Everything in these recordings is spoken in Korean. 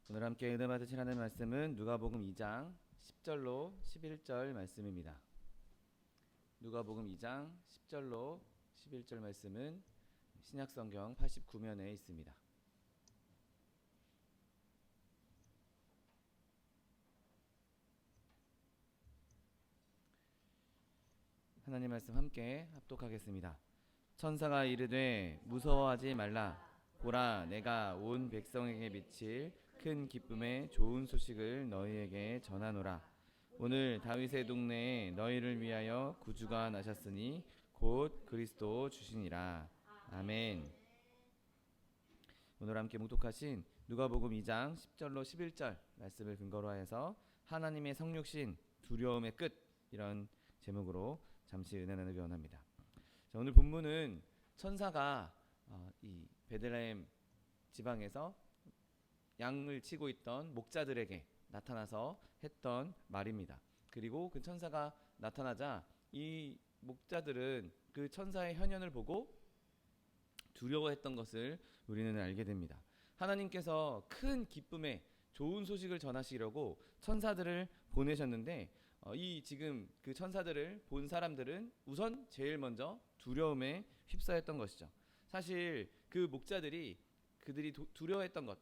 오늘 함께 은혜 받으실 하나님의 말씀은 누가복음 2장 10절로 11절 말씀입니다. 누가복음 2장 10절로 11절 말씀은 신약성경 89면에 있습니다. 하나님 말씀 함께 합독하겠습니다. 천사가 이르되 무서워하지 말라. 보라, 내가 온 백성에게 미칠 큰 기쁨의 좋은 소식을 너희에게 전하노라. 오늘 다윗의 동네에 너희를 위하여 구주가 나셨으니 곧 그리스도 주시니라. 아멘. 오늘 함께 묵독하신 누가복음 2장 10절로 11절 말씀을 근거로 하여서 하나님의 성육신 두려움의 끝, 이런 제목으로 잠시 은혜 나누기 원합니다. 자, 오늘 본문은 천사가 이 베들레헴 지방에서 양을 치고 있던 목자들에게 나타나서 했던 말입니다. 그리고 그 천사가 나타나자 이 목자들은 그 천사의 현현을 보고 두려워했던 것을 우리는 알게 됩니다. 하나님께서 큰 기쁨의 좋은 소식을 전하시려고 천사들을 보내셨는데 이 지금 그 천사들을 본 사람들은 우선 제일 먼저 두려움에 휩싸였던 것이죠. 사실 그 목자들이 그들이 두려워했던 것,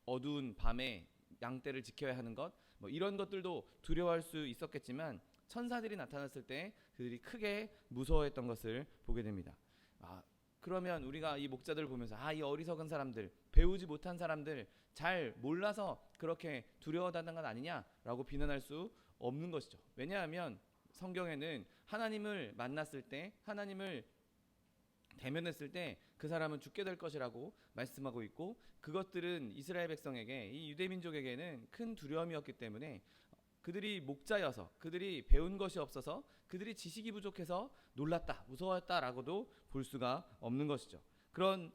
어두운 밤에 양떼를 지켜야 하는 것, 이런 것들도 두려워할 수 있었겠지만 천사들이 나타났을 때 그들이 크게 무서워했던 것을 보게 됩니다. 그러면 우리가 이 목자들을 보면서 이 어리석은 사람들, 배우지 못한 사람들, 잘 몰라서 그렇게 두려워하는 것 아니냐라고 비난할 수 없는 것이죠. 왜냐하면 성경에는 하나님을 만났을 때, 하나님을 대면했을 때 그 사람은 죽게 될 것이라고 말씀하고 있고, 그것들은 이스라엘 백성에게, 이 유대 민족에게는 큰 두려움이었기 때문에 그들이 목자여서, 그들이 배운 것이 없어서, 그들이 지식이 부족해서 놀랐다, 무서웠다라고도 볼 수가 없는 것이죠. 그런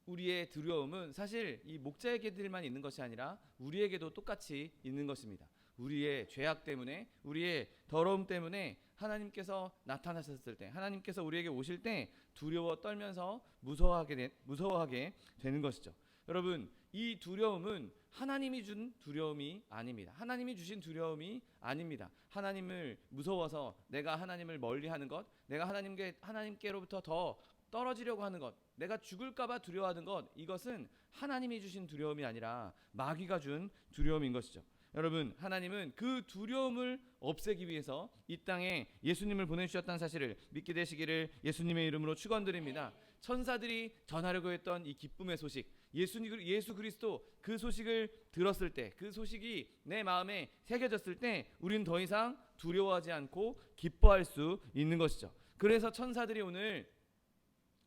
우리의 두려움은 사실 이 목자에게들만 있는 것이 아니라 우리에게도 똑같이 있는 것입니다. 우리의 죄악 때문에, 우리의 더러움 때문에 하나님께서 나타나셨을 때, 하나님께서 우리에게 오실 때 두려워 떨면서 무서워하게 되는 것이죠. 여러분, 이 두려움은 하나님이 준 두려움이 아닙니다. 하나님이 주신 두려움이 아닙니다. 하나님을 무서워서 내가 하나님을 멀리하는 것, 내가 하나님께로부터 더 떨어지려고 하는 것, 내가 죽을까봐 두려워하는 것, 이것은 하나님이 주신 두려움이 아니라 마귀가 준 두려움인 것이죠. 여러분, 하나님은 그 두려움을 없애기 위해서 이 땅에 예수님을 보내주셨다는 사실을 믿게 되시기를 예수님의 이름으로 축원드립니다. 천사들이 전하려고 했던 이 기쁨의 소식, 예수 그리스도, 그 소식을 들었을 때, 그 소식이 내 마음에 새겨졌을 때 우리는 더 이상 두려워하지 않고 기뻐할 수 있는 것이죠. 그래서 천사들이 오늘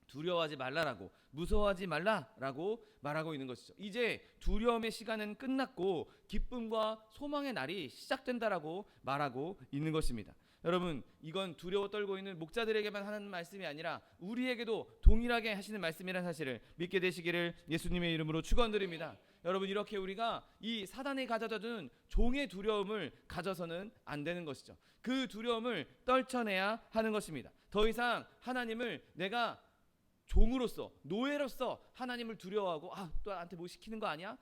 두려워하지 말라라고, 무서워하지 말라라고 말하고 있는 것이죠. 이제 두려움의 시간은 끝났고 기쁨과 소망의 날이 시작된다라고 말하고 있는 것입니다. 여러분, 이건 두려워 떨고 있는 목자들에게만 하는 말씀이 아니라 우리에게도 동일하게 하시는 말씀이라는 사실을 믿게 되시기를 예수님의 이름으로 축원드립니다. 여러분, 이렇게 우리가 이 사단이 가져다주는 종의 두려움을 가져서는 안 되는 것이죠. 그 두려움을 떨쳐내야 하는 것입니다. 더 이상 하나님을 내가 종으로서, 노예로서 하나님을 두려워하고 또 나한테 뭐 시키는 거 아니야?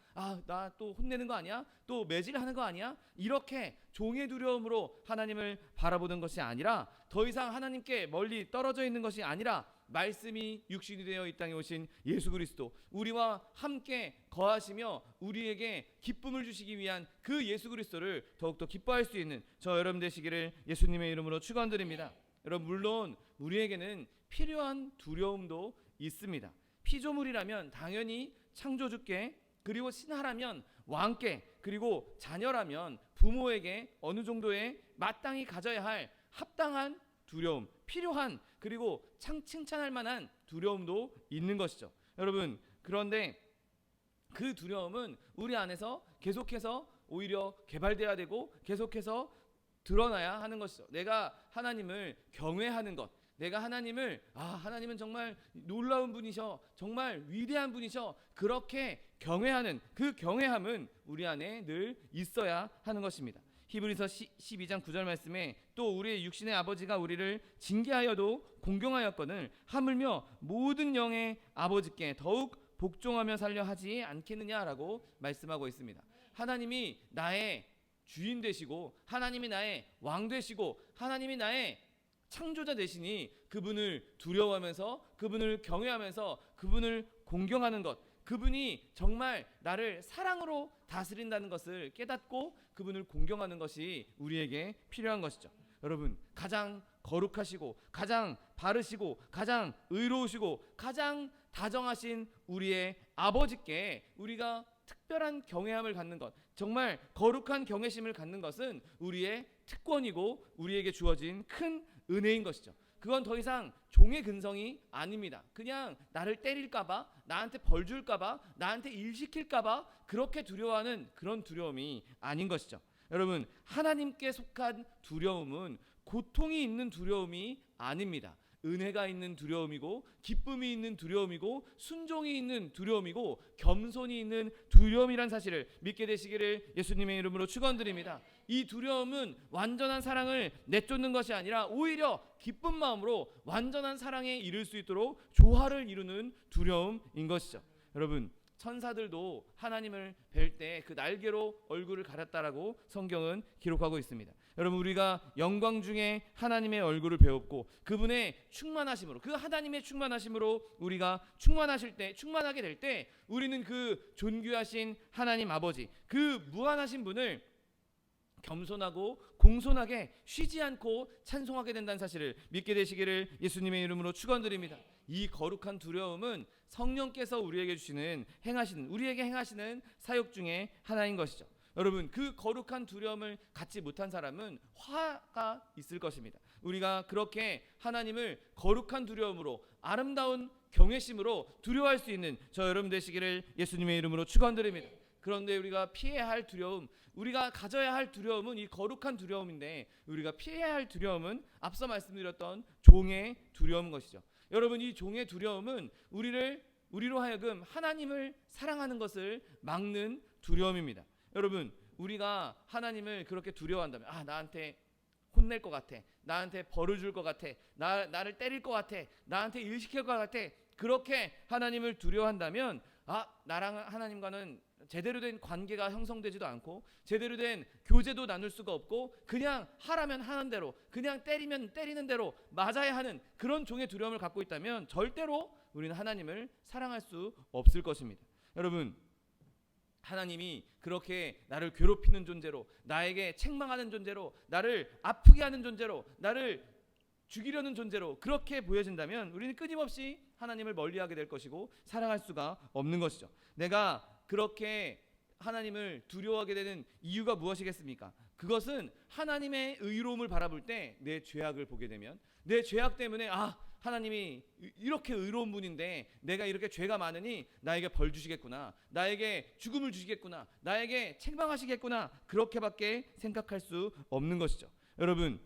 나 또 혼내는 거 아니야? 또 매질하는 거 아니야? 이렇게 종의 두려움으로 하나님을 바라보는 것이 아니라, 더 이상 하나님께 멀리 떨어져 있는 것이 아니라 말씀이 육신이 되어 이 땅에 오신 예수 그리스도, 우리와 함께 거하시며 우리에게 기쁨을 주시기 위한 그 예수 그리스도를 더욱더 기뻐할 수 있는 저 여러분 되시기를 예수님의 이름으로 축원드립니다. 여러분, 물론 우리에게는 필요한 두려움도 있습니다. 피조물이라면 당연히 창조주께, 그리고 신하라면 왕께, 그리고 자녀라면 부모에게 어느 정도의 마땅히 가져야 할 합당한 두려움, 필요한, 그리고 칭찬할 만한 두려움도 있는 것이죠. 여러분, 그런데 그 두려움은 우리 안에서 계속해서 오히려 개발돼야 되고 계속해서 드러나야 하는 것이죠. 내가 하나님을 경외하는 것, 내가 하나님은 정말 놀라운 분이셔, 정말 위대한 분이셔, 그렇게 경외하는 그 경외함은 우리 안에 늘 있어야 하는 것입니다. 히브리서 12장 9절 말씀에 또 우리의 육신의 아버지가 우리를 징계하여도 공경하였거늘 하물며 모든 영의 아버지께 더욱 복종하며 살려 하지 않겠느냐라고 말씀하고 있습니다. 하나님이 나의 주인 되시고 하나님이 나의 왕 되시고 하나님이 나의 창조자 되시니 그분을 두려워하면서 그분을 경외하면서 그분을 공경하는 것, 그분이 정말 나를 사랑으로 다스린다는 것을 깨닫고 그분을 공경하는 것이 우리에게 필요한 것이죠. 여러분, 가장 거룩하시고 가장 바르시고 가장 의로우시고 가장 다정하신 우리의 아버지께 우리가 특별한 경외함을 갖는 것, 정말 거룩한 경외심을 갖는 것은 우리의 특권이고 우리에게 주어진 큰 은혜인 것이죠. 그건 더 이상 종의 근성이 아닙니다. 그냥 나를 때릴까봐, 나한테 벌 줄까봐, 나한테 일 시킬까봐 그렇게 두려워하는 그런 두려움이 아닌 것이죠. 여러분, 하나님께 속한 두려움은 고통이 있는 두려움이 아닙니다. 은혜가 있는 두려움이고 기쁨이 있는 두려움이고 순종이 있는 두려움이고 겸손이 있는 두려움이란 사실을 믿게 되시기를 예수님의 이름으로 축원드립니다. 이 두려움은 완전한 사랑을 내쫓는 것이 아니라 오히려 기쁜 마음으로 완전한 사랑에 이를 수 있도록 조화를 이루는 두려움인 것이죠. 여러분, 천사들도 하나님을 뵐 때 그 날개로 얼굴을 가렸다라고 성경은 기록하고 있습니다. 여러분, 우리가 영광 중에 하나님의 얼굴을 배웠고 그분의 충만하심으로, 그 하나님의 충만하심으로 우리가 충만하게 될 때 우리는 그 존귀하신 하나님 아버지, 그 무한하신 분을 겸손하고 공손하게 쉬지 않고 찬송하게 된다는 사실을 믿게 되시기를 예수님의 이름으로 축원드립니다. 이 거룩한 두려움은 성령께서 우리에게 우리에게 행하시는 사역 중에 하나인 것이죠. 여러분, 그 거룩한 두려움을 갖지 못한 사람은 화가 있을 것입니다. 우리가 그렇게 하나님을 거룩한 두려움으로, 아름다운 경외심으로 두려워할 수 있는 저 여러분 되시기를 예수님의 이름으로 축원드립니다. 그런데 우리가 피해야 할 두려움, 우리가 가져야 할 두려움은 이 거룩한 두려움인데 우리가 피해야 할 두려움은 앞서 말씀드렸던 종의 두려움인 것이죠. 여러분, 이 종의 두려움은 우리로 하여금 하나님을 사랑하는 것을 막는 두려움입니다. 여러분, 우리가 하나님을 그렇게 두려워한다면, 나한테 혼낼 것 같아, 나한테 벌을 줄 것 같아, 나를 때릴 것 같아, 나한테 일 시킬 것 같아, 그렇게 하나님을 두려워한다면 나랑 하나님과는 제대로 된 관계가 형성되지도 않고 제대로 된 교제도 나눌 수가 없고 그냥 하라면 하는 대로, 그냥 때리면 때리는 대로 맞아야 하는 그런 종의 두려움을 갖고 있다면 절대로 우리는 하나님을 사랑할 수 없을 것입니다. 여러분, 하나님이 그렇게 나를 괴롭히는 존재로, 나에게 책망하는 존재로, 나를 아프게 하는 존재로, 나를 죽이려는 존재로 그렇게 보여진다면 우리는 끊임없이 하나님을 멀리하게 될 것이고 사랑할 수가 없는 것이죠. 내가 그렇게 하나님을 두려워하게 되는 이유가 무엇이겠습니까? 그것은 하나님의 의로움을 바라볼 때 내 죄악을 보게 되면, 내 죄악 때문에 하나님이 이렇게 의로운 분인데 내가 이렇게 죄가 많으니 나에게 벌 주시겠구나, 나에게 죽음을 주시겠구나, 나에게 책망하시겠구나, 그렇게밖에 생각할 수 없는 것이죠. 여러분,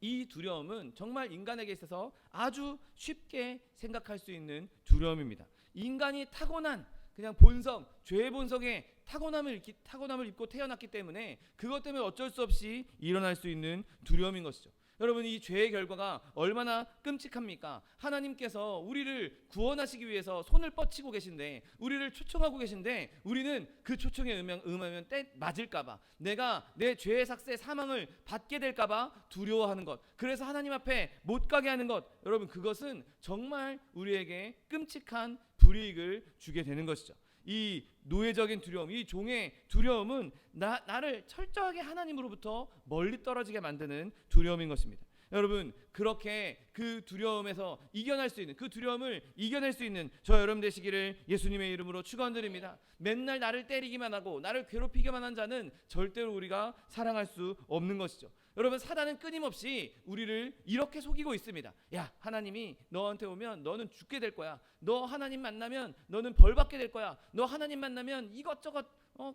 이 두려움은 정말 인간에게 있어서 아주 쉽게 생각할 수 있는 두려움입니다. 인간이 타고난 그냥 본성, 죄의 본성에 타고남을 입고 태어났기 때문에 그것 때문에 어쩔 수 없이 일어날 수 있는 두려움인 것이죠. 여러분, 이 죄의 결과가 얼마나 끔찍합니까? 하나님께서 우리를 구원하시기 위해서 손을 뻗치고 계신데, 우리를 초청하고 계신데 우리는 그 초청에 응하면 맞을까봐, 내가 내 죄의 삭새 사망을 받게 될까봐 두려워하는 것, 그래서 하나님 앞에 못 가게 하는 것, 여러분, 그것은 정말 우리에게 끔찍한 불이익을 주게 되는 것이죠. 이 노예적인 두려움, 이 종의 두려움은 나를 철저하게 하나님으로부터 멀리 떨어지게 만드는 두려움인 것입니다. 여러분, 그렇게 그 두려움에서 이겨낼 수 있는, 그 두려움을 이겨낼 수 있는 저 여러분 되시기를 예수님의 이름으로 축원드립니다. 맨날 나를 때리기만 하고 나를 괴롭히기만 한 자는 절대로 우리가 사랑할 수 없는 것이죠. 여러분, 사단은 끊임없이 우리를 이렇게 속이고 있습니다. 야, 하나님이 너한테 오면 너는 죽게 될 거야. 너 하나님 만나면 너는 벌 받게 될 거야. 너 하나님 만나면 이것저것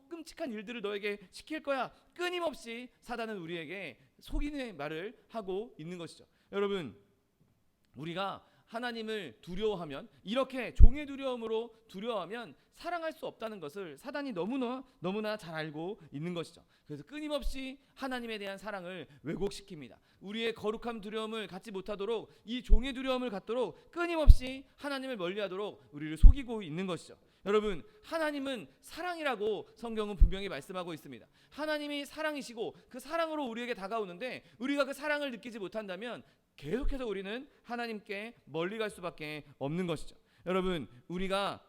끔찍한 일들을 너에게 시킬 거야. 끊임없이 사단은 우리에게 속이는 말을 하고 있는 것이죠. 여러분, 우리가 하나님을 두려워하면, 이렇게 종의 두려움으로 두려워하면 사랑할 수 없다는 것을 사단이 너무나 잘 알고 있는 것이죠. 그래서 끊임없이 하나님에 대한 사랑을 왜곡시킵니다. 우리의 거룩함 두려움을 갖지 못하도록, 이 종의 두려움을 갖도록 끊임없이 하나님을 멀리하도록 우리를 속이고 있는 것이죠. 여러분, 하나님은 사랑이라고 성경은 분명히 말씀하고 있습니다. 하나님이 사랑이시고 그 사랑으로 우리에게 다가오는데, 우리가 그 사랑을 느끼지 못한다면 계속해서 우리는 하나님께 멀리 갈 수밖에 없는 것이죠. 여러분, 우리가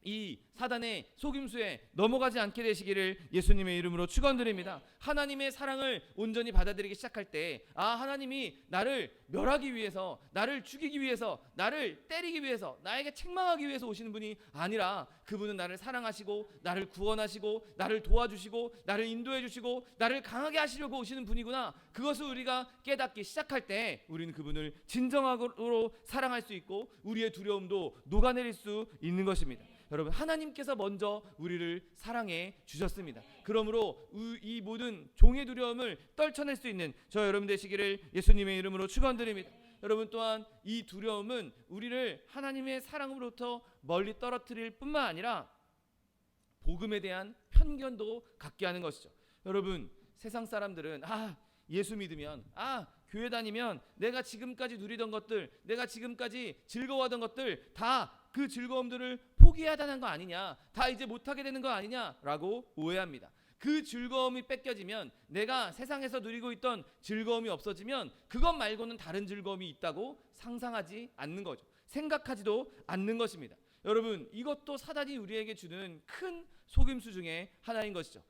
이 사단의 속임수에 넘어가지 않게 되시기를 예수님의 이름으로 축원드립니다. 하나님의 사랑을 온전히 받아들이기 시작할 때, 하나님이 나를 멸하기 위해서, 나를 죽이기 위해서, 나를 때리기 위해서, 나에게 책망하기 위해서 오시는 분이 아니라, 그분은 나를 사랑하시고 나를 구원하시고 나를 도와주시고 나를 인도해 주시고 나를 강하게 하시려고 오시는 분이구나. 그것을 우리가 깨닫기 시작할 때 우리는 그분을 진정으로 사랑할 수 있고 우리의 두려움도 녹아내릴 수 있는 것입니다. 여러분, 하나님께서 먼저 우리를 사랑해 주셨습니다. 그러므로 이 모든 종의 두려움을 떨쳐낼 수 있는 저 여러분 되시기를 예수님의 이름으로 축원드립니다. 여러분, 또한 이 두려움은 우리를 하나님의 사랑으로부터 멀리 떨어뜨릴 뿐만 아니라 복음에 대한 편견도 갖게 하는 것이죠. 여러분, 세상 사람들은 예수 믿으면, 교회 다니면 내가 지금까지 누리던 것들, 내가 지금까지 즐거워하던 것들 다 그 즐거움들을 포기해야 하는 거 아니냐, 다 이제 못하게 되는 거 아니냐라고 오해합니다. 그 즐거움이 뺏겨지면, 내가 세상에서 누리고 있던 즐거움이 없어지면 그것 말고는 다른 즐거움이 있다고 상상하지 않는 거죠. 생각하지도 않는 것입니다. 여러분, 이것도 사단이 우리에게 주는 큰 속임수 중에 하나인 것이죠.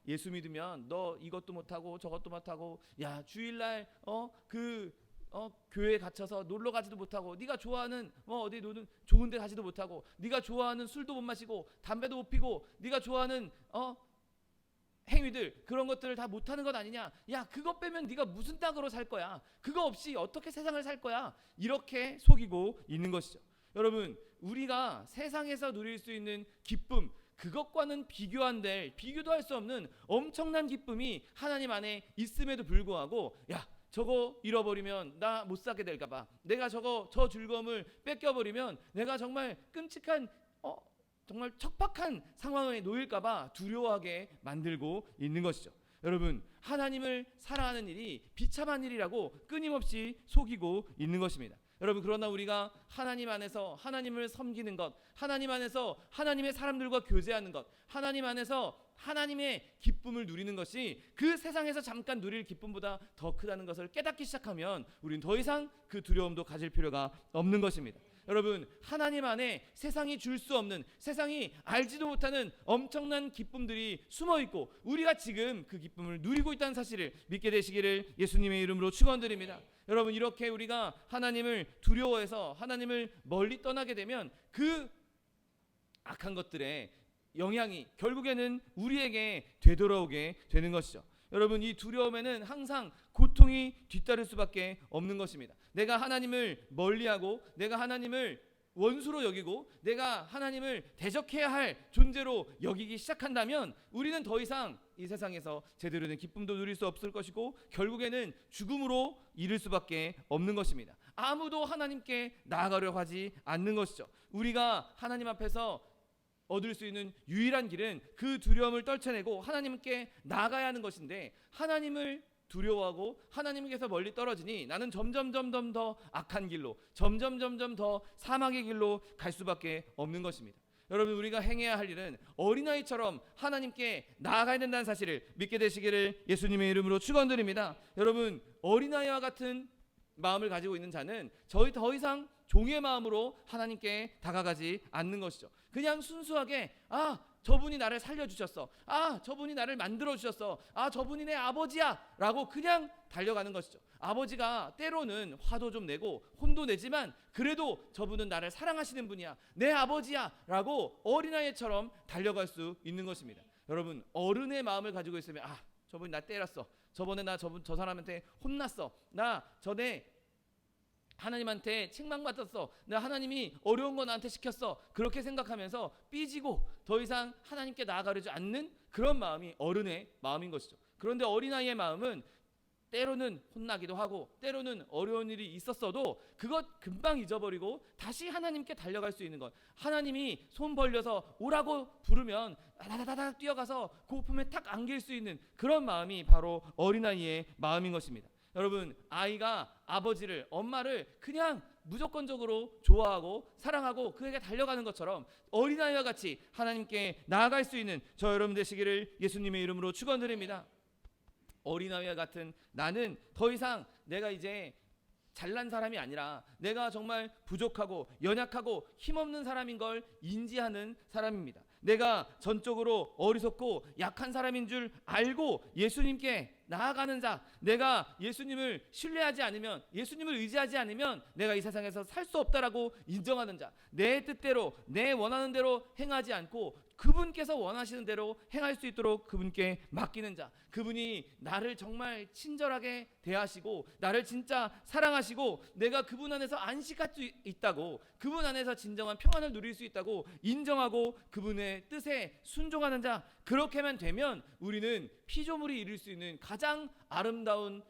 예수 믿으면 너 이것도 못하고 저것도 못하고, 주일날 교회에 갇혀서 놀러 가지도 못하고, 네가 좋아하는 어디 노는 좋은 데 가지도 못하고, 네가 좋아하는 술도 못 마시고 담배도 못 피고, 네가 좋아하는 행위들, 그런 것들을 다 못하는 것 아니냐. 그거 빼면 네가 무슨 땅으로 살 거야. 그거 없이 어떻게 세상을 살 거야. 이렇게 속이고 있는 것이죠. 여러분, 우리가 세상에서 누릴 수 있는 기쁨, 그것과는 비교도 할 수 없는 엄청난 기쁨이 하나님 안에 있음에도 불구하고, 저거 잃어버리면 나 못 사게 될까봐, 내가 저 즐거움을 뺏겨버리면 내가 정말 끔찍한 정말 척박한 상황에 놓일까봐 두려워하게 만들고 있는 것이죠. 여러분, 하나님을 사랑하는 일이 비참한 일이라고 끊임없이 속이고 있는 것입니다. 여러분, 그러나 우리가 하나님 안에서 하나님을 섬기는 것, 하나님 안에서 하나님의 사람들과 교제하는 것, 하나님 안에서 하나님의 기쁨을 누리는 것이 그 세상에서 잠깐 누릴 기쁨보다 더 크다는 것을 깨닫기 시작하면 우리는 더 이상 그 두려움도 가질 필요가 없는 것입니다. 여러분, 하나님 안에 세상이 줄 수 없는, 세상이 알지도 못하는 엄청난 기쁨들이 숨어있고, 우리가 지금 그 기쁨을 누리고 있다는 사실을 믿게 되시기를 예수님의 이름으로 축원드립니다. 여러분, 이렇게 우리가 하나님을 두려워해서 하나님을 멀리 떠나게 되면 그 악한 것들의 영향이 결국에는 우리에게 되돌아오게 되는 것이죠. 여러분, 이 두려움에는 항상 고통이 뒤따를 수밖에 없는 것입니다. 내가 하나님을 멀리하고, 내가 하나님을 원수로 여기고, 내가 하나님을 대적해야 할 존재로 여기기 시작한다면 우리는 더 이상 이 세상에서 제대로 된 기쁨도 누릴 수 없을 것이고, 결국에는 죽음으로 이를 수밖에 없는 것입니다. 아무도 하나님께 나아가려고 하지 않는 것이죠. 우리가 하나님 앞에서 얻을 수 있는 유일한 길은 그 두려움을 떨쳐내고 하나님께 나아가야 하는 것인데, 하나님을 두려워하고 하나님께서 멀리 떨어지니 나는 점점 더 악한 길로, 점점 더 사망의 길로 갈 수밖에 없는 것입니다. 여러분, 우리가 행해야 할 일은 어린아이처럼 하나님께 나아가야 된다는 사실을 믿게 되시기를 예수님의 이름으로 축원드립니다. 여러분, 어린아이와 같은 마음을 가지고 있는 자는 저희 더 이상 종의 마음으로 하나님께 다가가지 않는 것이죠. 그냥 순수하게 저분이 나를 살려주셨어, 저분이 나를 만들어주셨어, 저분이 내 아버지야 라고 그냥 달려가는 것이죠. 아버지가 때로는 화도 좀 내고 혼도 내지만 그래도 저분은 나를 사랑하시는 분이야, 내 아버지야 라고 어린아이처럼 달려갈 수 있는 것입니다. 여러분, 어른의 마음을 가지고 있으면 저분이 나 때렸어, 저번에 나 저 사람한테 혼났어, 나 전에 하나님한테 책망받았어, 나 하나님이 어려운 거 나한테 시켰어, 그렇게 생각하면서 삐지고 더 이상 하나님께 나아가려지 않는 그런 마음이 어른의 마음인 것이죠. 그런데 어린아이의 마음은 때로는 혼나기도 하고 때로는 어려운 일이 있었어도 그것 금방 잊어버리고 다시 하나님께 달려갈 수 있는 것, 하나님이 손 벌려서 오라고 부르면 다다다닥 뛰어가서 그 품에 탁 안길 수 있는 그런 마음이 바로 어린아이의 마음인 것입니다. 여러분, 아이가 아버지를, 엄마를 그냥 무조건적으로 좋아하고 사랑하고 그에게 달려가는 것처럼 어린아이와 같이 하나님께 나아갈 수 있는 저 여러분 되시기를 예수님의 이름으로 축원드립니다. 어린아이와 같은 나는 더 이상 내가 이제 잘난 사람이 아니라 내가 정말 부족하고 연약하고 힘없는 사람인 걸 인지하는 사람입니다. 내가 전적으로 어리석고 약한 사람인 줄 알고 예수님께 나아가는 자, 내가 예수님을 신뢰하지 않으면, 예수님을 의지하지 않으면 내가 이 세상에서 살 수 없다라고 인정하는 자, 내 뜻대로 내 원하는 대로 행하지 않고 그분께서 원하시는 대로 행할 수 있도록 그분께 맡기는 자, 그분이 나를 정말 친절하게 대하시고 나를 진짜 사랑하시고 내가 그분 안에서 안식할 수 있다고, 그분 안에서 진정한 평안을 누릴 수 있다고 인정하고 그분의 뜻에 순종하는 자, 그렇게만 되면 우리는 피조물이 이룰 수 있는 가장 아름다운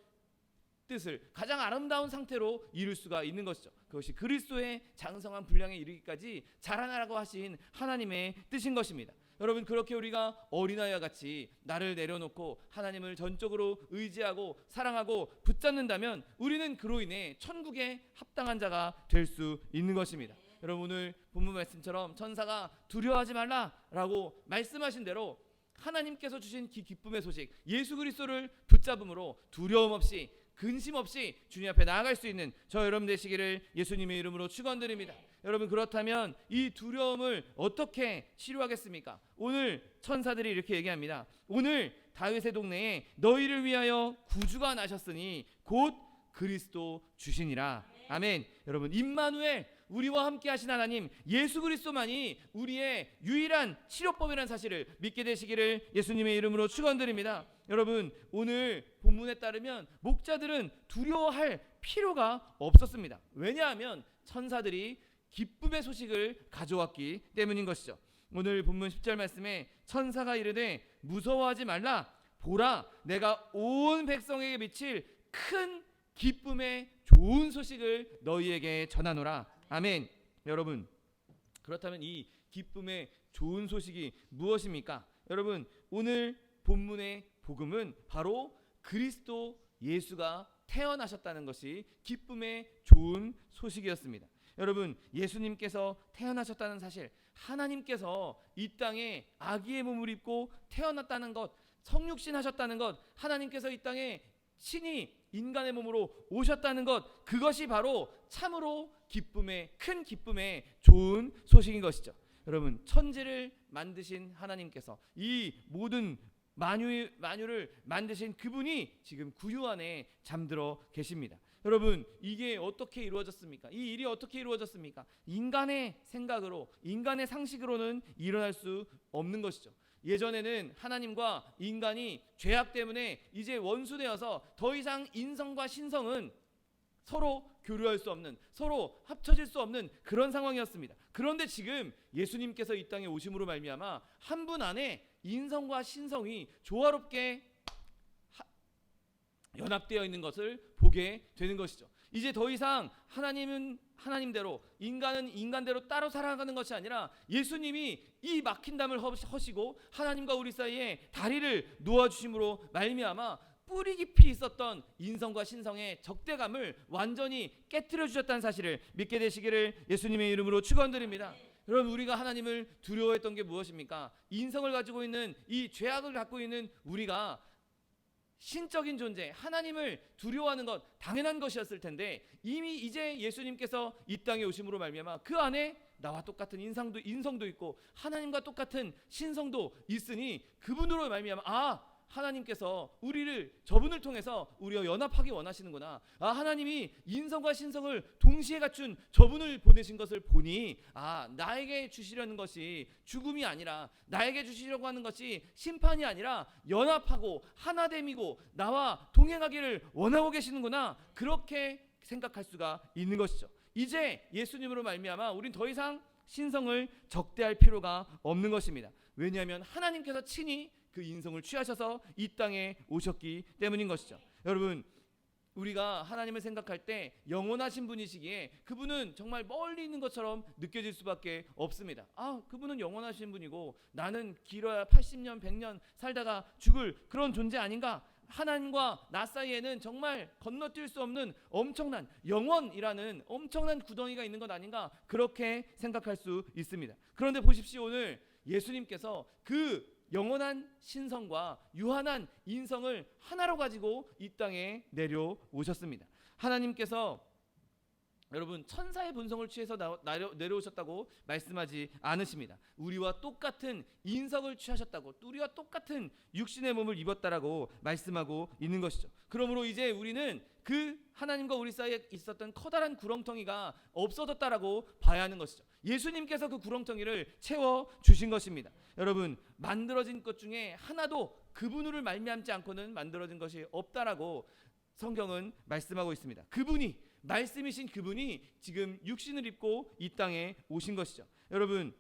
뜻을, 가장 아름다운 상태로 이룰 수가 있는 것이죠. 그것이 그리스도의 장성한 분량에 이르기까지 자라나라고 하신 하나님의 뜻인 것입니다. 여러분, 그렇게 우리가 어린아이와 같이 나를 내려놓고 하나님을 전적으로 의지하고 사랑하고 붙잡는다면 우리는 그로 인해 천국에 합당한 자가 될 수 있는 것입니다. 여러분, 오늘 본문 말씀처럼 천사가 두려워하지 말라라고 말씀하신 대로 하나님께서 주신 기쁨의 소식, 예수 그리스도를 붙잡음으로 두려움 없이 근심 없이 주님 앞에 나아갈 수 있는 저 여러분 되시기를 예수님의 이름으로 축원드립니다. 여러분, 그렇다면 이 두려움을 어떻게 치료하겠습니까? 오늘 천사들이 이렇게 얘기합니다. 오늘 다윗의 동네에 너희를 위하여 구주가 나셨으니 곧 그리스도 주시니라. 아멘. 여러분, 임마누엘, 우리와 함께 하신 하나님 예수 그리스도만이 우리의 유일한 치료법이라는 사실을 믿게 되시기를 예수님의 이름으로 축원드립니다. 여러분, 오늘 본문에 따르면 목자들은 두려워할 필요가 없었습니다. 왜냐하면 천사들이 기쁨의 소식을 가져왔기 때문인 것이죠. 오늘 본문 10절 말씀에 천사가 이르되 무서워하지 말라, 보라 내가 온 백성에게 미칠 큰 기쁨의 좋은 소식을 너희에게 전하노라. 아멘. 여러분, 그렇다면 이 기쁨의 좋은 소식이 무엇입니까? 여러분, 오늘 본문의 복음은 바로 그리스도 예수가 태어나셨다는 것이 기쁨의 좋은 소식이었습니다. 여러분, 예수님께서 태어나셨다는 사실, 하나님께서 이 땅에 아기의 몸을 입고 태어났다는 것, 성육신하셨다는 것, 하나님께서 이 땅에 친히 인간의 몸으로 오셨다는 것, 그것이 바로 참으로 기쁨의, 큰 기쁨의 좋은 소식인 것이죠. 여러분, 천지를 만드신 하나님께서 이 모든 만유를 만드신 그분이 지금 구유 안에 잠들어 계십니다. 여러분, 이게 어떻게 이루어졌습니까? 이 일이 어떻게 이루어졌습니까? 인간의 생각으로, 인간의 상식으로는 일어날 수 없는 것이죠. 예전에는 하나님과 인간이 죄악 때문에 이제 원수되어서 더 이상 인성과 신성은 서로 교류할 수 없는, 서로 합쳐질 수 없는 그런 상황이었습니다. 그런데 지금 예수님께서 이 땅에 오심으로 말미암아 한 분 안에 인성과 신성이 조화롭게 연합되어 있는 것을 보게 되는 것이죠. 이제 더 이상 하나님은 하나님대로, 인간은 인간대로 따로 살아가는 것이 아니라 예수님이 이 막힌 담을 허시고 하나님과 우리 사이에 다리를 놓아주심으로 말미암아 뿌리 깊이 있었던 인성과 신성의 적대감을 완전히 깨트려 주셨다는 사실을 믿게 되시기를 예수님의 이름으로 축원드립니다. 여러분, 우리가 하나님을 두려워했던 게 무엇입니까? 인성을 가지고 있는, 이 죄악을 갖고 있는 우리가 신적인 존재, 하나님을 두려워하는 것 당연한 것이었을 텐데, 이미 이제 예수님께서 이 땅에 오심으로 말미암아 그 안에 나와 똑같은 인성도 있고 하나님과 똑같은 신성도 있으니 그분으로 말미암아 하나님께서 우리를, 저분을 통해서 우리와 연합하기 원하시는구나. 하나님이 인성과 신성을 동시에 갖춘 저분을 보내신 것을 보니 나에게 주시려는 것이 죽음이 아니라, 나에게 주시려고 하는 것이 심판이 아니라 연합하고 하나됨이고 나와 동행하기를 원하고 계시는구나. 그렇게 생각할 수가 있는 것이죠. 이제 예수님으로 말미암아 우린 더 이상 신성을 적대할 필요가 없는 것입니다. 왜냐하면 하나님께서 친히 그 인성을 취하셔서 이 땅에 오셨기 때문인 것이죠. 여러분, 우리가 하나님을 생각할 때 영원하신 분이시기에 그분은 정말 멀리 있는 것처럼 느껴질 수밖에 없습니다. 그분은 영원하신 분이고 나는 길어야 80년 100년 살다가 죽을 그런 존재 아닌가? 하나님과 나 사이에는 정말 건너뛸 수 없는 엄청난 영원이라는 엄청난 구덩이가 있는 것 아닌가? 그렇게 생각할 수 있습니다. 그런데 보십시오. 오늘 예수님께서 그 영원한 신성과 유한한 인성을 하나로 가지고 이 땅에 내려오셨습니다. 하나님께서 여러분 천사의 본성을 취해서 내려오셨다고 말씀하지 않으십니다. 우리와 똑같은 인성을 취하셨다고, 우리와 똑같은 육신의 몸을 입었다라고 말씀하고 있는 것이죠. 그러므로 이제 우리는 그 하나님과 우리 사이에 있었던 커다란 구렁텅이가 없어졌다라고 봐야 하는 것이죠. 예수님께서 그 구렁텅이를 채워주신 것입니다. 여러분, 만들어진 것 중에 하나도 그분을 말미암지 않고는 만들어진 것이 없다라고 성경은 말씀하고 있습니다. 그분이, 말씀이신 그분이 지금 육신을 입고 이 땅에 오신 것이죠. 여러분,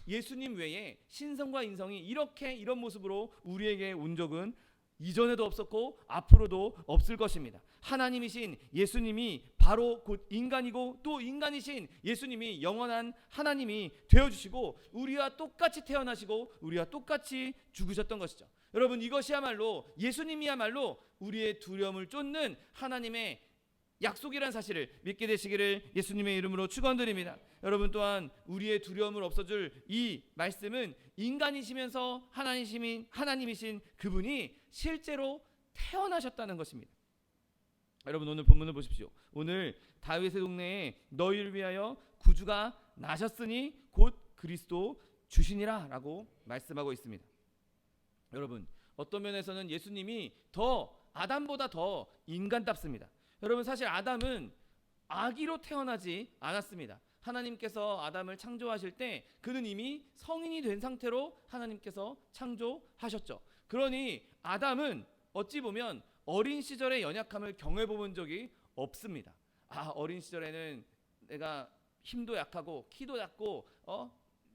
예수님 외에 신성과 인성이 이런 모습으로 우리에게 온 적은 이전에도 없었고 앞으로도 없을 것입니다. 하나님이신 예수님이 바로 곧 인간이고 또 인간이신 예수님이 영원한 하나님이 되어주시고 우리와 똑같이 태어나시고 우리와 똑같이 죽으셨던 것이죠. 여러분, 이것이야말로 예수님이야말로 우리의 두려움을 쫓는 하나님의 약속이라는 사실을 믿게 되시기를 예수님의 이름으로 축원드립니다. 여러분, 또한 우리의 두려움을 없어줄 이 말씀은 인간이시면서 하나님이신 그분이 실제로 태어나셨다는 것입니다. 여러분, 오늘 본문을 보십시오. 오늘 다윗의 동네에 너희를 위하여 구주가 나셨으니 곧 그리스도 주시니라 라고 말씀하고 있습니다. 여러분, 어떤 면에서는 예수님이 아담보다 더 인간답습니다. 여러분, 사실 아담은 아기로 태어나지 않았습니다. 하나님께서 아담을 창조하실 때 그는 이미 성인이 된 상태로 하나님께서 창조하셨죠. 그러니 아담은 어찌 보면 어린 시절의 연약함을 경험해본 적이 없습니다. 어린 시절에는 내가 힘도 약하고 키도 작고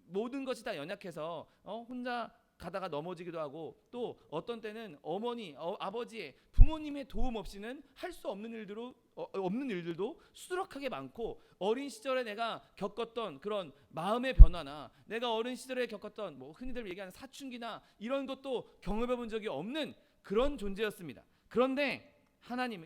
모든 것이 다 연약해서 혼자 가다가 넘어지기도 하고 또 어떤 때는 아버지의 부모님의 도움 없이는 할 수 없는 일들도 수두룩하게 많고 어린 시절에 내가 겪었던 그런 마음의 변화나 내가 어린 시절에 겪었던 흔히들 얘기하는 사춘기나 이런 것도 경험해 본 적이 없는 그런 존재였습니다. 그런데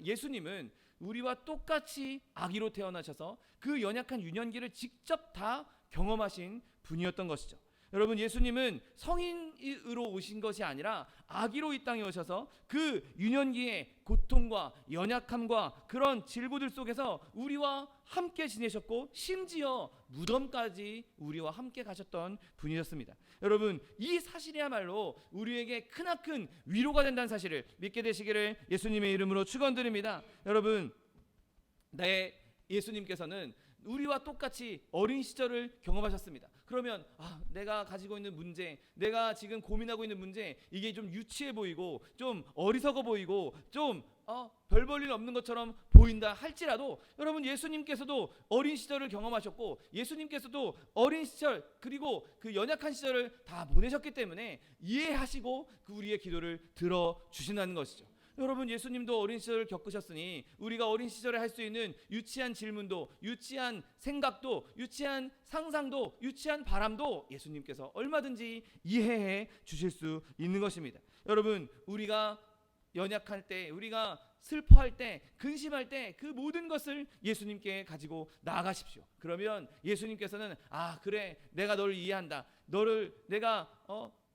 예수님은 우리와 똑같이 아기로 태어나셔서 그 연약한 유년기를 직접 다 경험하신 분이었던 것이죠. 여러분, 예수님은 성인으로 오신 것이 아니라 아기로 이 땅에 오셔서 그 유년기의 고통과 연약함과 그런 질고들 속에서 우리와 함께 지내셨고 심지어 무덤까지 우리와 함께 가셨던 분이셨습니다. 여러분, 이 사실이야말로 우리에게 크나큰 위로가 된다는 사실을 믿게 되시기를 예수님의 이름으로 축원드립니다. 여러분, 예수님께서는 우리와 똑같이 어린 시절을 경험하셨습니다. 그러면 내가 가지고 있는 문제, 내가 지금 고민하고 있는 문제, 이게 좀 유치해 보이고 좀 어리석어 보이고 좀 별 볼 일 없는 것처럼 보인다 할지라도 여러분, 예수님께서도 어린 시절을 경험하셨고 예수님께서도 어린 시절 그리고 그 연약한 시절을 다 보내셨기 때문에 이해하시고 그 우리의 기도를 들어주신다는 것이죠. 여러분, 예수님도 어린 시절을 겪으셨으니 우리가 어린 시절에 할 수 있는 유치한 질문도, 유치한 생각도, 유치한 상상도, 유치한 바람도 예수님께서 얼마든지 이해해 주실 수 있는 것입니다. 여러분, 우리가 연약할 때, 우리가 슬퍼할 때, 근심할 때 그 모든 것을 예수님께 가지고 나아가십시오. 그러면 예수님께서는 그래, 내가 너를 이해한다, 너를 내가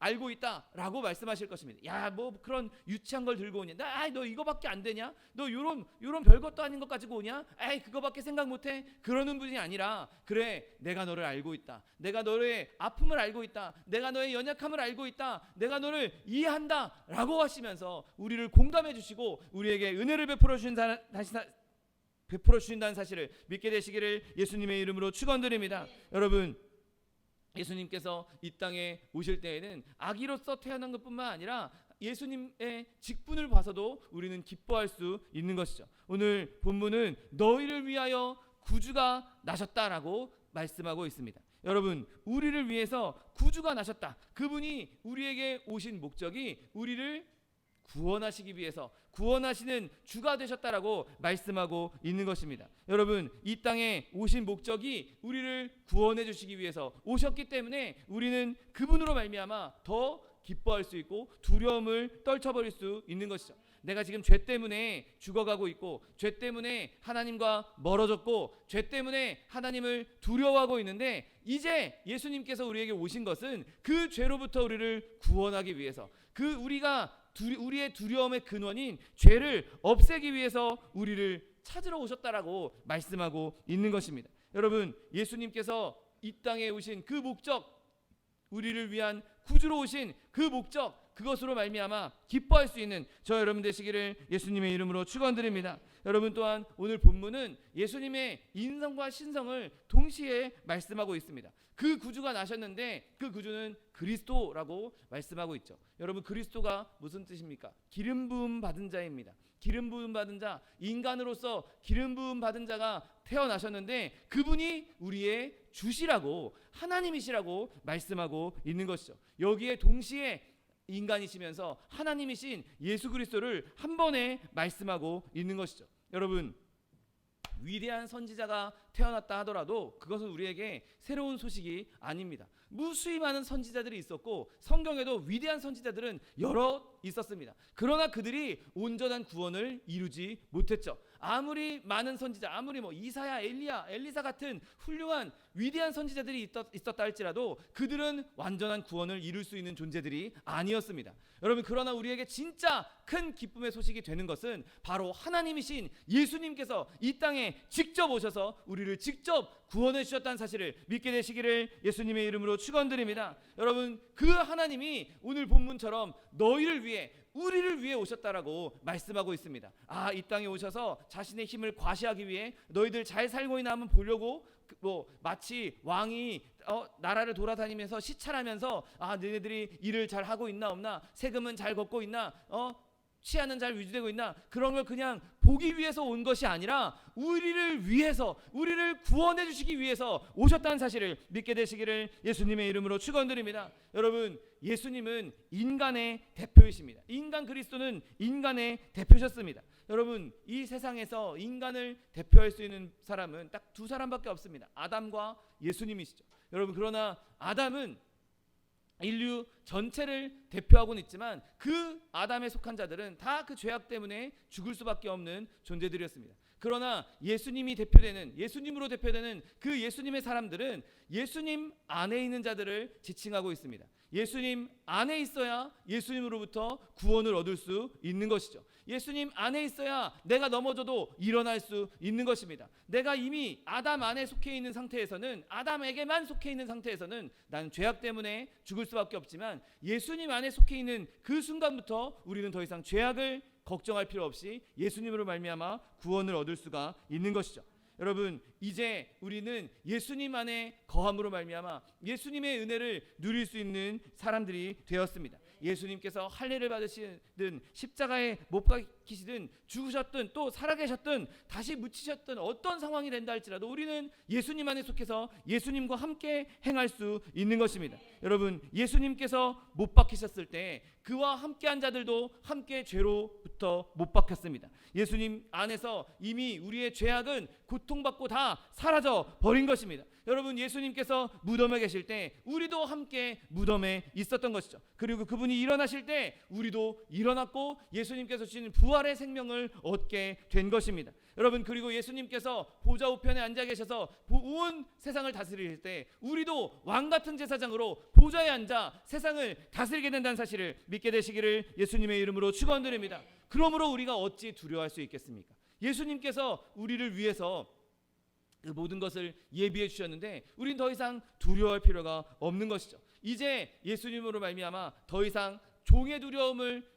알고 있다라고 말씀하실 것입니다. 그런 유치한 걸 들고 오냐? 너 이거밖에 안 되냐? 너 요런 별것도 아닌 것 가지고 오냐? 그거밖에 생각 못해? 그러는 분이 아니라, 그래, 내가 너를 알고 있다, 내가 너의 아픔을 알고 있다, 내가 너의 연약함을 알고 있다, 내가 너를 이해한다 라고 하시면서 우리를 공감해 주시고 우리에게 은혜를 베풀어 주신다는 사실을 믿게 되시기를 예수님의 이름으로 축원드립니다. 여러분, 예수님께서 이 땅에 오실 때에는 아기로서 태어난 것뿐만 아니라 예수님의 직분을 봐서도 우리는 기뻐할 수 있는 것이죠. 오늘 본문은 너희를 위하여 구주가 나셨다라고 말씀하고 있습니다. 여러분, 우리를 위해서 구주가 나셨다. 그분이 우리에게 오신 목적이 우리를 구원하시기 위해서 구원하시는 주가 되셨다라고 말씀하고 있는 것입니다. 여러분, 이 땅에 오신 목적이 우리를 구원해 주시기 위해서 오셨기 때문에 우리는 그분으로 말미암아 더 기뻐할 수 있고 두려움을 떨쳐버릴 수 있는 것이죠. 내가 지금 죄 때문에 죽어가고 있고 죄 때문에 하나님과 멀어졌고 죄 때문에 하나님을 두려워하고 있는데 이제 예수님께서 우리에게 오신 것은 그 죄로부터 우리를 구원하기 위해서 우리의 두려움의 근원인 죄를 없애기 위해서 우리를 찾으러 오셨다라고 말씀하고 있는 것입니다. 여러분, 예수님께서 이 땅에 오신 그 목적, 우리를 위한 구주로 오신 그 목적, 그것으로 말미암아 기뻐할 수 있는 저 여러분 되시기를 예수님의 이름으로 축원드립니다. 여러분, 또한 오늘 본문은 예수님의 인성과 신성을 동시에 말씀하고 있습니다. 그 구주가 나셨는데 그 구주는 그리스도라고 말씀하고 있죠. 여러분, 그리스도가 무슨 뜻입니까? 기름 부음 받은 자입니다. 기름 부음 받은 자, 인간으로서 기름 부음 받은 자가 태어나셨는데 그분이 우리의 주시라고, 하나님이시라고 말씀하고 있는 것이죠. 여기에 동시에 인간이시면서 하나님이신 예수 그리스도를 한 번에 말씀하고 있는 것이죠. 여러분, 위대한 선지자가 태어났다 하더라도 그것은 우리에게 새로운 소식이 아닙니다. 무수히 많은 선지자들이 있었고 성경에도 위대한 선지자들은 여러 있었습니다. 그러나 그들이 온전한 구원을 이루지 못했죠. 아무리 많은 선지자, 아무리 이사야, 엘리야, 엘리사 같은 훌륭한 위대한 선지자들이 있었다 할지라도 그들은 완전한 구원을 이룰 수 있는 존재들이 아니었습니다. 여러분, 그러나 우리에게 진짜 큰 기쁨의 소식이 되는 것은 바로 하나님이신 예수님께서 이 땅에 직접 오셔서 우리를 직접 구원해 주셨다는 사실을 믿게 되시기를 예수님의 이름으로 축원드립니다. 여러분, 그 하나님이 오늘 본문처럼 너희를 위해, 우리를 위해 오셨다라고 말씀하고 있습니다. 이 땅에 오셔서 자신의 힘을 과시하기 위해 너희들 잘 살고 있나 한번 보려고 마치 왕이 나라를 돌아다니면서 시찰하면서 너희들이 일을 잘 하고 있나 없나, 세금은 잘 걷고 있나, 치안은 잘 유지되고 있나, 그런 걸 그냥 보기 위해서 온 것이 아니라 우리를 위해서, 우리를 구원해 주시기 위해서 오셨다는 사실을 믿게 되시기를 예수님의 이름으로 축원드립니다. 여러분, 예수님은 인간의 대표이십니다. 인간 그리스도는 인간의 대표셨습니다. 여러분, 이 세상에서 인간을 대표할 수 있는 사람은 딱 두 사람밖에 없습니다. 아담과 예수님이시죠. 여러분, 그러나 아담은 인류 전체를 대표하고는 있지만 그 아담에 속한 자들은 다 그 죄악 때문에 죽을 수밖에 없는 존재들이었습니다. 그러나 예수님이 대표되는, 예수님으로 대표되는 그 예수님의 사람들은 예수님 안에 있는 자들을 지칭하고 있습니다. 예수님 안에 있어야 예수님으로부터 구원을 얻을 수 있는 것이죠. 예수님 안에 있어야 내가 넘어져도 일어날 수 있는 것입니다. 내가 이미 아담 안에 속해 있는 상태에서는, 아담에게만 속해 있는 상태에서는 나는 죄악 때문에 죽을 수밖에 없지만 예수님 안에 속해 있는 그 순간부터 우리는 더 이상 죄악을 걱정할 필요 없이 예수님으로 말미암아 구원을 얻을 수가 있는 것이죠. 여러분, 이제 우리는 예수님 안에 거함으로 말미암아 예수님의 은혜를 누릴 수 있는 사람들이 되었습니다. 예수님께서 할례를 받으시든 십자가에 못 박히시든 죽으셨든 또 살아계셨든 다시 묻히셨든 어떤 상황이 된다 할지라도 우리는 예수님 안에 속해서 예수님과 함께 행할 수 있는 것입니다. 여러분, 예수님께서 못 박히셨을 때 그와 함께한 자들도 함께 죄로부터 못 박혔습니다. 예수님 안에서 이미 우리의 죄악은 고통받고 다 사라져 버린 것입니다. 여러분, 예수님께서 무덤에 계실 때 우리도 함께 무덤에 있었던 것이죠. 그리고 그분이 일어나실 때 우리도 일어났고 예수님께서 주시는 부활의 생명을 얻게 된 것입니다. 여러분, 그리고 예수님께서 보좌 우편에 앉아 계셔서 온 세상을 다스릴 때 우리도 왕같은 제사장으로 보좌에 앉아 세상을 다스리게 된다는 사실을 믿게 되시기를 예수님의 이름으로 축원드립니다. 그러므로 우리가 어찌 두려워할 수 있겠습니까? 예수님께서 우리를 위해서 그 모든 것을 예비해 주셨는데 우리는 더 이상 두려워할 필요가 없는 것이죠. 이제 예수님으로 말미암아 더 이상 종의 두려움을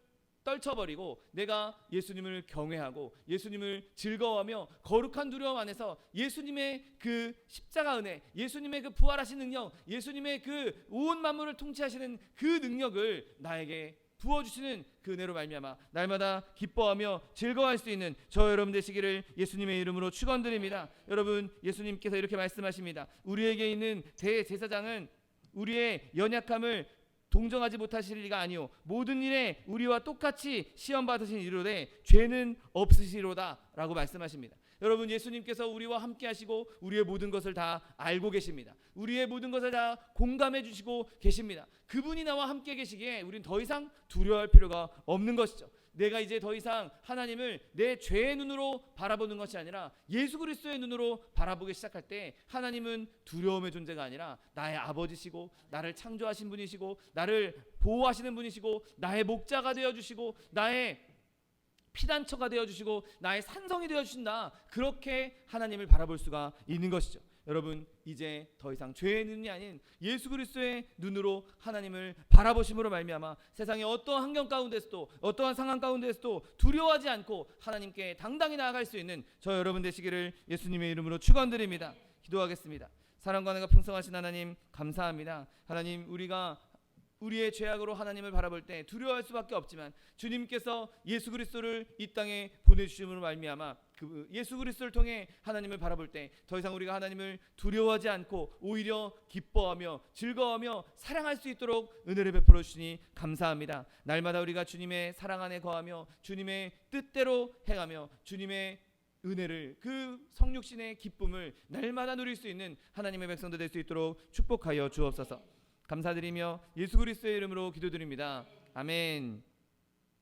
떨쳐버리고 내가 예수님을 경외하고 예수님을 즐거워하며 거룩한 두려움 안에서 예수님의 그 십자가 은혜, 예수님의 그 부활하신 능력, 예수님의 그 온 만물을 통치하시는 그 능력을 나에게 부어주시는 그 은혜로 말미암아 날마다 기뻐하며 즐거워할 수 있는 저 여러분 되시기를 예수님의 이름으로 축원드립니다. 여러분, 예수님께서 이렇게 말씀하십니다. 우리에게 있는 대제사장은 우리의 연약함을 동정하지 못하실 리가 아니오 모든 일에 우리와 똑같이 시험 받으신 이로되 죄는 없으시로다라고 말씀하십니다. 여러분, 예수님께서 우리와 함께 하시고 우리의 모든 것을 다 알고 계십니다. 우리의 모든 것을 다 공감해 주시고 계십니다. 그분이 나와 함께 계시기에 우린 더 이상 두려워할 필요가 없는 것이죠. 내가 이제 더 이상 하나님을 내 죄의 눈으로 바라보는 것이 아니라 예수 그리스도의 눈으로 바라보기 시작할 때 하나님은 두려움의 존재가 아니라 나의 아버지시고 나를 창조하신 분이시고 나를 보호하시는 분이시고 나의 목자가 되어주시고 나의 피단처가 되어주시고 나의 산성이 되어주신다. 그렇게 하나님을 바라볼 수가 있는 것이죠. 여러분, 이제 더 이상 죄의 눈이 아닌 예수 그리스도의 눈으로 하나님을 바라보심으로 말미암아 세상의 어떠한 환경 가운데서도 어떠한 상황 가운데서도 두려워하지 않고 하나님께 당당히 나아갈 수 있는 저 여러분 되시기를 예수님의 이름으로 축원드립니다. 기도하겠습니다. 사랑과 은혜가 풍성하신 하나님, 감사합니다. 하나님, 우리가 우리의 죄악으로 하나님을 바라볼 때 두려워할 수밖에 없지만 주님께서 예수 그리스도를 이 땅에 보내주심으로 말미암아 그 예수 그리스도를 통해 하나님을 바라볼 때 더 이상 우리가 하나님을 두려워하지 않고 오히려 기뻐하며 즐거워하며 사랑할 수 있도록 은혜를 베풀어 주시니 감사합니다. 날마다 우리가 주님의 사랑 안에 거하며 주님의 뜻대로 행하며 주님의 은혜를, 그 성육신의 기쁨을 날마다 누릴 수 있는 하나님의 백성들 될 수 있도록 축복하여 주옵소서. 감사드리며 예수 그리스도의 이름으로 기도드립니다. 아멘.